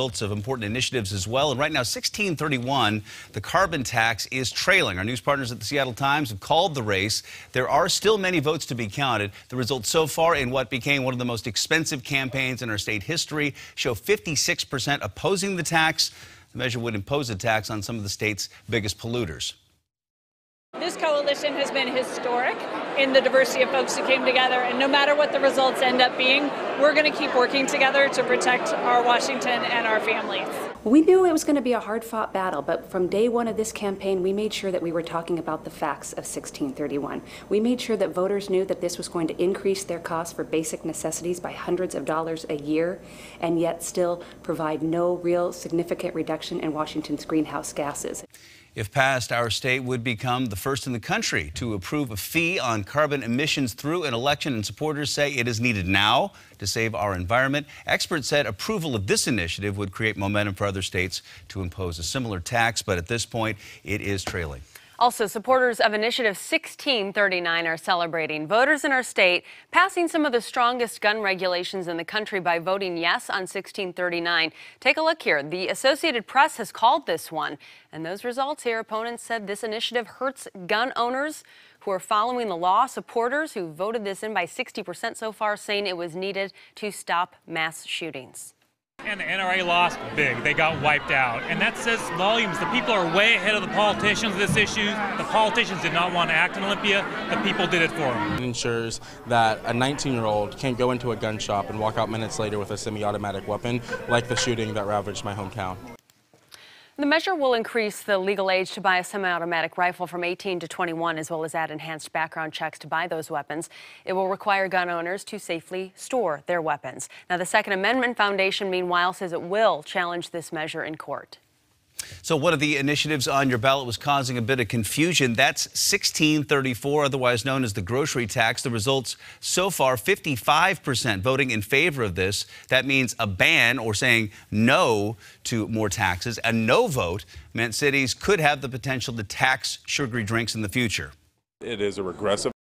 Results of important initiatives as well. And right now, 1631, the carbon tax is trailing. Our news partners at the Seattle Times have called the race. There are still many votes to be counted. The results so far in what became one of the most expensive campaigns in our state history show 56% opposing the tax. The measure would impose a tax on some of the state's biggest polluters. This coalition has been historic in the diversity of folks who came together, and no matter what the results end up being, we're going to keep working together to protect our Washington and our families. We knew it was going to be a hard-fought battle, but from day one of this campaign, we made sure that we were talking about the facts of 1631. We made sure that voters knew that this was going to increase their costs for basic necessities by hundreds of dollars a year, and yet still provide no real significant reduction in Washington's greenhouse gases. If passed, our state would become the first in the country to approve a fee on carbon emissions through an election, and supporters say it is needed now to save our environment. Experts said approval of this initiative would create momentum for other states to impose a similar tax, but at this point, it is trailing. Also, supporters of Initiative 1639 are celebrating voters in our state passing some of the strongest gun regulations in the country by voting yes on 1639. Take a look here. The Associated Press has called this one, and those results here, opponents said this initiative hurts gun owners who are following the law. Supporters who voted this in by 60% so far saying it was needed to stop mass shootings. And the NRA lost big. They got wiped out. And that says volumes. The people are way ahead of the politicians on this issue. The politicians did not want to act in Olympia. The people did it for them. It ensures that a 19-year-old can't go into a gun shop and walk out minutes later with a semi-automatic weapon like the shooting that ravaged my hometown. The measure will increase the legal age to buy a semi-automatic rifle from 18 to 21, as well as add enhanced background checks to buy those weapons. It will require gun owners to safely store their weapons. Now, the Second Amendment Foundation, meanwhile, says it will challenge this measure in court. So one of the initiatives on your ballot was causing a bit of confusion. That's 1634, otherwise known as the grocery tax. The results so far, 55% voting in favor of this. That means a ban or saying no to more taxes. A no vote meant cities could have the potential to tax sugary drinks in the future. It is a regressive